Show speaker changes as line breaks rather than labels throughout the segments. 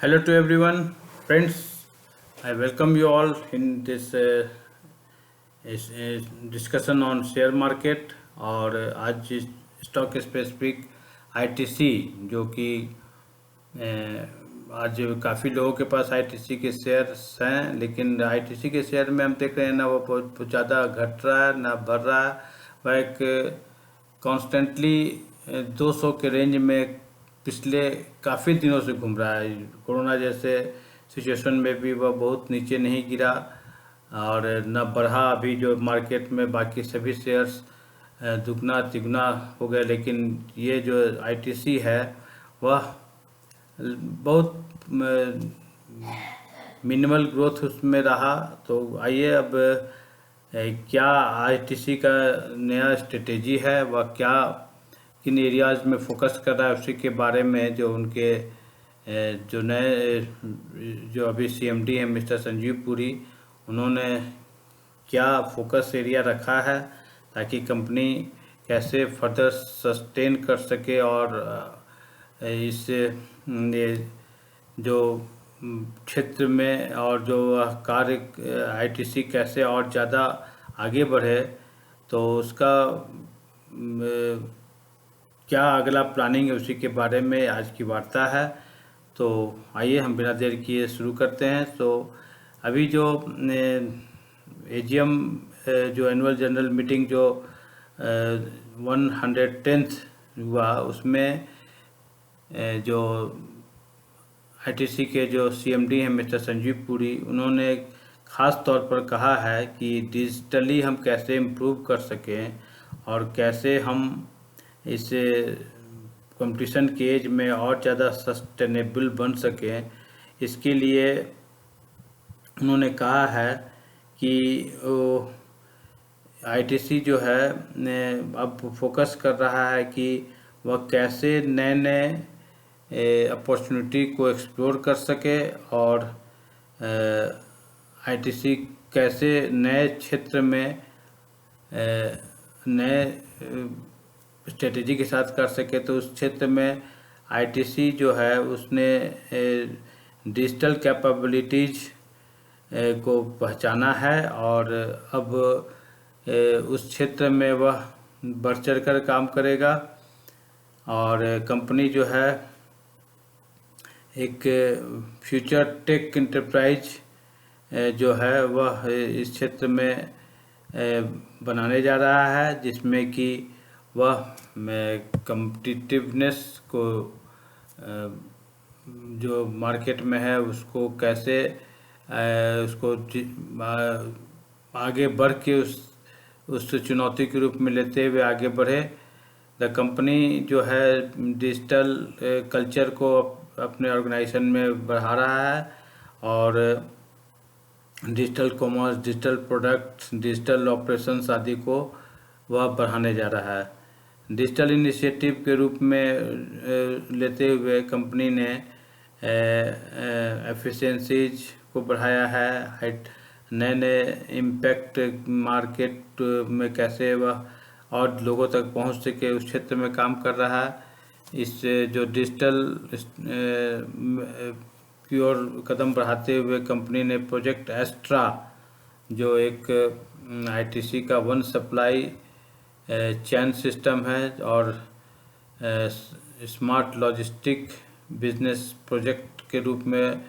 Hello to everyone, friends. I welcome you all in this discussion on share market और आज stock specific ITC जो कि आज काफ़ी लोगों के पास आईटीसी के शेयर्स हैं, लेकिन आईटीसी के शेयर में हम देख रहे हैं ना वो बहुत ज़्यादा घट रहा है ना बढ़ रहा है। वह एक कॉन्स्टेंटली 200 के रेंज में पिछले काफ़ी दिनों से घूम रहा है। कोरोना जैसे सिचुएशन में भी वह बहुत नीचे नहीं गिरा और न बढ़ा। अभी जो मार्केट में बाकी सभी शेयर्स दुगना तिगुना हो गए, लेकिन ये जो आईटीसी है वह बहुत मिनिमल ग्रोथ उसमें रहा। तो आइए अब क्या आईटीसी का नया स्ट्रेटेजी है, वह क्या किन एरियाज़ में फोकस कर रहा है, उसी के बारे में जो उनके जो नए जो अभी सीएमडी हैं मिस्टर संजीव पुरी, उन्होंने क्या फोकस एरिया रखा है ताकि कंपनी कैसे फर्दर सस्टेन कर सके और इस जो क्षेत्र में और जो कार्य आईटीसी कैसे और ज़्यादा आगे बढ़े, तो उसका क्या अगला प्लानिंग है, उसी के बारे में आज की वार्ता है। तो आइए हम बिना देर किए शुरू करते हैं। तो अभी जो एजीएम जो एनुअल जनरल मीटिंग जो 110th हुआ, उसमें जो आईटीसी के जो सीएमडी हैं मिस्टर संजीव पुरी, उन्होंने ख़ास तौर पर कहा है कि डिजिटली हम कैसे इम्प्रूव कर सकें और कैसे हम इस कंपटीशन के एज में और ज़्यादा सस्टेनेबल बन सकें। इसके लिए उन्होंने कहा है कि आईटीसी जो है अब फोकस कर रहा है कि वह कैसे नए नए अपॉर्चुनिटी को एक्सप्लोर कर सके और आईटीसी कैसे नए क्षेत्र में नए स्ट्रेटेजी के साथ कर सके। तो उस क्षेत्र में आईटीसी जो है उसने डिजिटल कैपेबिलिटीज़ को पहचाना है और अब उस क्षेत्र में वह बढ़ चढ़ कर काम करेगा। और कंपनी जो है एक फ्यूचर टेक एंटरप्राइज जो है वह इस क्षेत्र में बनाने जा रहा है, जिसमें कि वह कम्पिटिटिवनेस को जो मार्केट में है उसको कैसे उसको आगे बढ़ के उस चुनौती के रूप में लेते हुए आगे बढ़े। द कंपनी जो है डिजिटल कल्चर को अपने ऑर्गेनाइजेशन में बढ़ा रहा है और digital commerce, digital products, digital operations आदि को वह बढ़ाने जा रहा है। डिजिटल इनिशिएटिव के रूप में लेते हुए कंपनी ने एफिशिएंसीज को बढ़ाया है, नए नए इम्पैक्ट मार्केट में कैसे वह और लोगों तक पहुंच सके उस क्षेत्र में काम कर रहा है। इस जो डिजिटल की ओर कदम बढ़ाते हुए कंपनी ने प्रोजेक्ट एस्ट्रा जो एक आईटीसी का वन सप्लाई चैन सिस्टम है और स्मार्ट लॉजिस्टिक बिजनेस प्रोजेक्ट के रूप में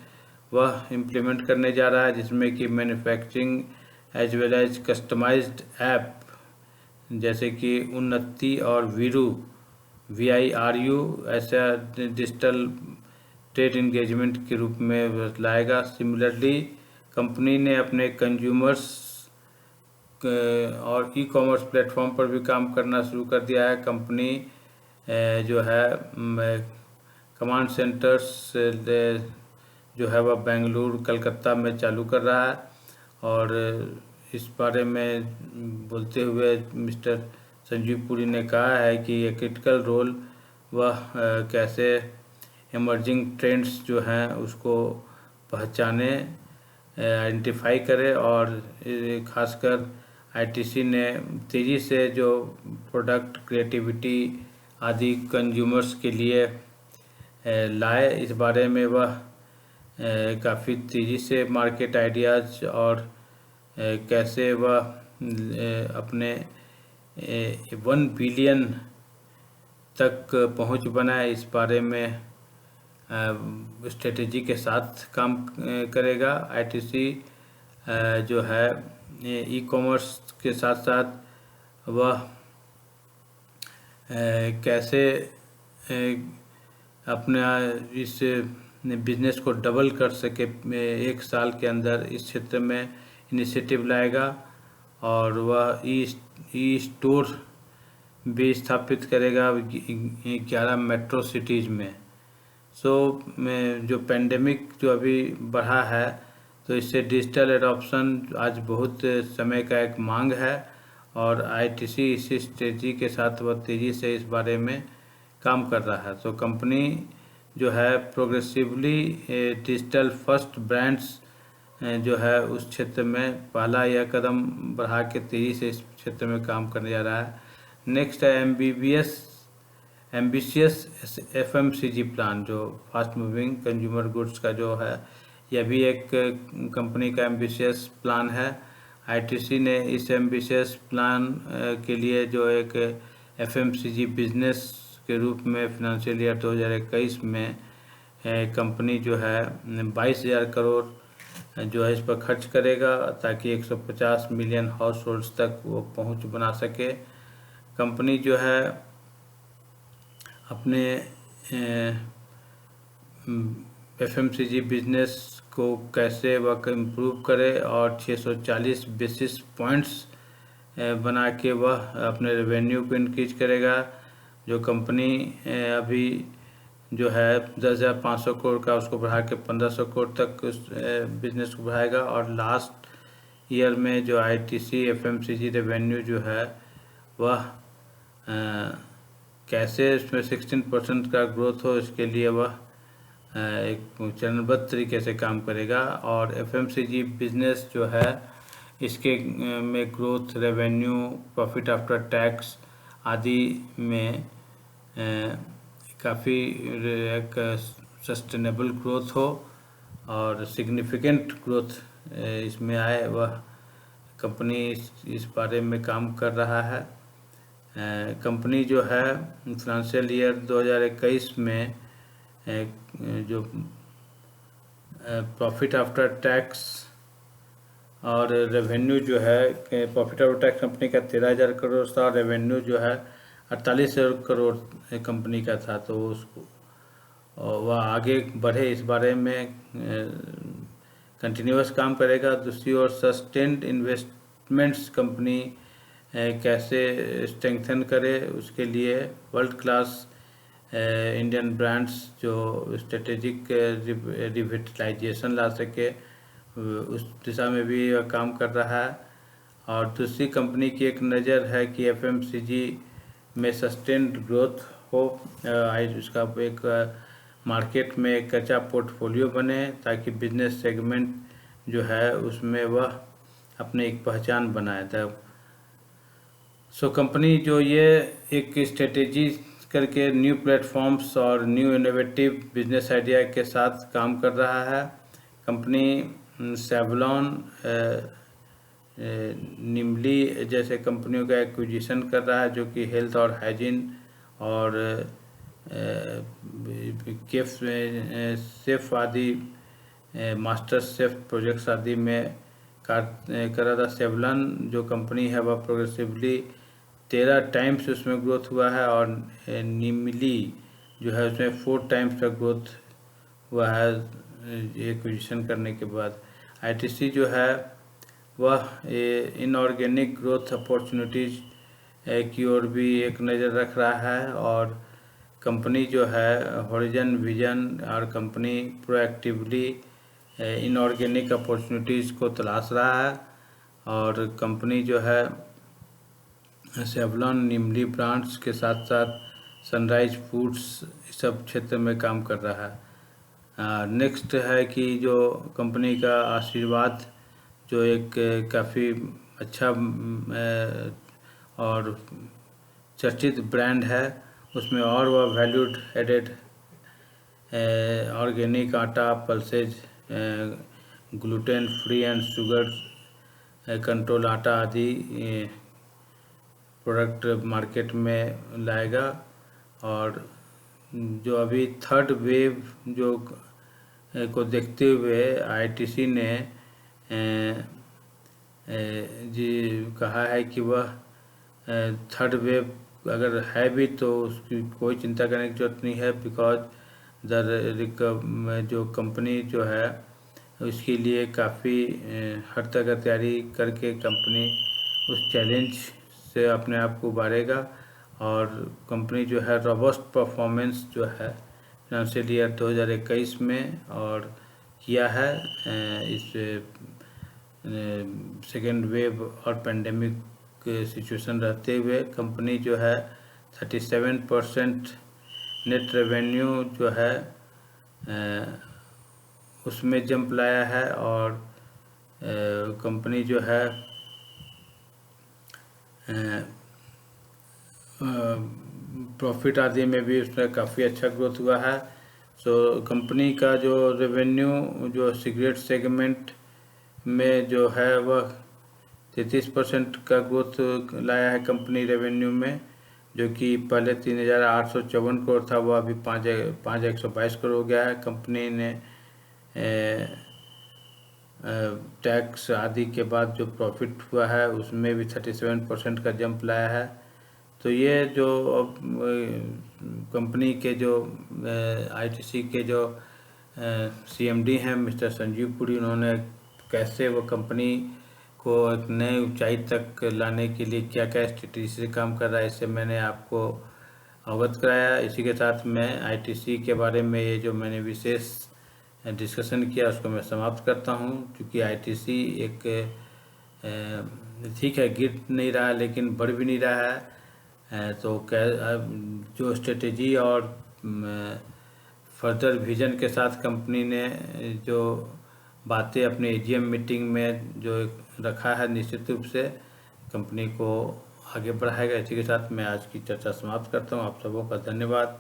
वह इम्प्लीमेंट करने जा रहा है, जिसमें कि manufacturing as well as customized app जैसे कि उन्नति और वीरू VIRU ऐसा डिजिटल ट्रेड इंगेजमेंट के रूप में लाएगा। सिमिलरली कंपनी ने अपने कंज्यूमर्स और ई कॉमर्स प्लेटफॉर्म पर भी काम करना शुरू कर दिया है। कंपनी जो है कमांड सेंटर्स जो है वह बेंगलुरु, कलकत्ता में चालू कर रहा है और इस बारे में बोलते हुए मिस्टर संजीव पुरी ने कहा है कि ये क्रिटिकल रोल वह कैसे इमर्जिंग ट्रेंड्स जो हैं उसको पहचाने, आइडेंटिफाई करे और ख़ासकर आईटीसी ने तेज़ी से जो प्रोडक्ट क्रिएटिविटी आदि कंज्यूमर्स के लिए लाए, इस बारे में वह काफ़ी तेज़ी से मार्केट आइडियाज़ और कैसे वह अपने 1 बिलियन तक पहुंच बनाए, इस बारे में स्ट्रेटेजी के साथ काम करेगा। आईटीसी जो है ई कॉमर्स के साथ साथ वह कैसे अपना इस बिजनेस को डबल कर सके 1 साल के अंदर, इस क्षेत्र में इनिशिएटिव लाएगा। और वह ई स्टोर भी स्थापित करेगा 11 मेट्रो सिटीज़ में। जो पेंडेमिक जो अभी बढ़ा है, तो इससे डिजिटल एडॉप्शन आज बहुत समय का एक मांग है, और आईटीसी इसी स्ट्रेटजी के साथ वह तेज़ी से इस बारे में काम कर रहा है। तो कंपनी जो है प्रोग्रेसिवली डिजिटल फर्स्ट ब्रांड्स जो है उस क्षेत्र में पहला यह कदम बढ़ा के तेज़ी से इस क्षेत्र में काम करने जा रहा है। नेक्स्ट है एम्बिशियस एफएमसीजी प्लान, जो फास्ट मूविंग कंज्यूमर गुड्स का जो है, यह भी एक कंपनी का एम्बिशियस प्लान है। आईटीसी ने इस एम्बिशियस प्लान के लिए जो एक एफएमसीजी बिजनेस के रूप में फाइनेंशियल ईयर 2021 में कंपनी जो है 22,000 करोड़ जो है इस पर खर्च करेगा, ताकि 150 मिलियन हाउस होल्ड्स तक वो पहुंच बना सके। कंपनी जो है अपने एफएमसीजी बिजनेस को कैसे वह इम्प्रूव करे, और 640 बेसिस पॉइंट्स बना के वह अपने रेवेन्यू को इंक्रीज करेगा। जो कंपनी अभी जो है 10,500 करोड़ का, उसको बढ़ा के 1,500 करोड़ तक उस बिजनेस को बढ़ाएगा। और लास्ट ईयर में जो आईटीसी एफएमसीजी रेवेन्यू जो है वह कैसे इसमें 16% का ग्रोथ हो, इसके लिए वह एक चरणबद्ध तरीके से काम करेगा। और एफएमसीजी बिजनेस जो है इसके में growth, revenue, profit after tax आदि में काफ़ी एक सस्टेनेबल ग्रोथ हो और सिग्निफिकेंट ग्रोथ इसमें आए, वह कंपनी इस बारे में काम कर रहा है। कंपनी जो है फाइनेंशियल ईयर 2021 में जो प्रॉफिट आफ्टर टैक्स और रेवेन्यू जो है, प्रॉफिट आफ्टर टैक्स कंपनी का 13,000 करोड़ था, रेवेन्यू जो है 48,000 करोड़ कंपनी का था। तो उसको वह आगे बढ़े, इस बारे में कंटिन्यूअस काम करेगा। दूसरी ओर सस्टेन्ड इन्वेस्टमेंट्स कंपनी कैसे स्ट्रेंथन करे, उसके लिए वर्ल्ड क्लास इंडियन ब्रांड्स जो स्ट्रेटेजिक रिविटलाइजेशन ला सके, उस दिशा में भी काम कर रहा है। और दूसरी कंपनी की एक नज़र है कि एफएमसीजी में सस्टेन्ड ग्रोथ हो, उसका एक मार्केट में एक अच्छा पोर्टफोलियो बने, ताकि बिजनेस सेगमेंट जो है उसमें वह अपने एक पहचान बनाए। कंपनी जो ये एक स्ट्रेटेजी करके न्यू प्लेटफॉर्म्स और न्यू इनोवेटिव बिजनेस आइडिया के साथ काम कर रहा है। कंपनी सेवलॉन, निम्बली जैसे कंपनियों का एक्विजिशन कर रहा है, जो कि हेल्थ और हाइजीन और शेफ आदि, मास्टर शेफ प्रोजेक्ट्स आदि में कर रहा था। सेवलॉन जो कंपनी है वह प्रोग्रेसिवली 13 टाइम्स उसमें ग्रोथ हुआ है, और निम्ली जो है उसमें 4 टाइम्स का ग्रोथ हुआ है एक्विजिशन करने के बाद। आईटीसी जो है वह इनऑर्गेनिक ग्रोथ अपॉर्चुनिटीज़ की ओर भी एक नज़र रख रहा है, और कंपनी जो है हॉरिजन विजन और कंपनी प्रोएक्टिवली इनऑर्गेनिक अपॉर्चुनिटीज़ को तलाश रहा है। और कंपनी जो है सेवलॉन, निम्ली ब्रांड्स के साथ साथ सनराइज फूड्स सब क्षेत्र में काम कर रहा है। नेक्स्ट है कि जो कंपनी का आशीर्वाद, जो एक काफ़ी अच्छा और चर्चित ब्रांड है, उसमें और वह वैल्यूड एडेड ऑर्गेनिक आटा, pulses, gluten free and sugar control आटा आदि प्रोडक्ट मार्केट में लाएगा। और जो अभी थर्ड वेव जो को देखते हुए आईटीसी ने जी कहा है कि वह थर्ड वेव अगर है भी तो उसकी कोई चिंता करने की जरूरत नहीं है, बिकॉज जो कंपनी जो है उसके लिए काफ़ी हर तरह तैयारी करके कंपनी उस चैलेंज से अपने आप को उबारेगा। और कंपनी जो है रोबस्ट परफॉर्मेंस जो है फाइनेंशियल ईयर 2021 में और किया है। इस सेकेंड वेव और पेंडेमिक के सिचुएशन रहते हुए कंपनी जो है 37% नेट रेवेन्यू जो है उसमें जंप लाया है। और कंपनी जो है प्रॉफिट आदि में भी उसमें काफ़ी अच्छा ग्रोथ हुआ है। सो कंपनी का जो रेवेन्यू जो सिगरेट सेगमेंट में जो है वह 33% का ग्रोथ लाया है कंपनी रेवेन्यू में, जो कि पहले 3,854 करोड़ था, वह अभी 5,122 करोड़ हो गया है। कंपनी ने टैक्स आदि के बाद जो प्रॉफिट हुआ है उसमें भी 37% का जंप लाया है। तो ये जो कंपनी के जो आईटीसी के जो सीएमडी हैं मिस्टर संजीव पुरी, उन्होंने कैसे वो कंपनी को एक नई ऊंचाई तक लाने के लिए क्या क्या स्ट्रेटेजी से काम कर रहा है, इससे मैंने आपको अवगत कराया। इसी के साथ मैं आईटीसी के बारे में ये जो मैंने विशेष डिस्कशन किया उसको मैं समाप्त करता हूँ, क्योंकि आईटीसी एक ठीक है गिर नहीं रहा है लेकिन बढ़ भी नहीं रहा है। तो जो स्ट्रेटेजी और फर्दर विजन के साथ कंपनी ने जो बातें अपने एजीएम मीटिंग में जो रखा है, निश्चित रूप से कंपनी को आगे बढ़ाएगा। इसी के साथ मैं आज की चर्चा समाप्त करता हूँ। आप सबों का धन्यवाद।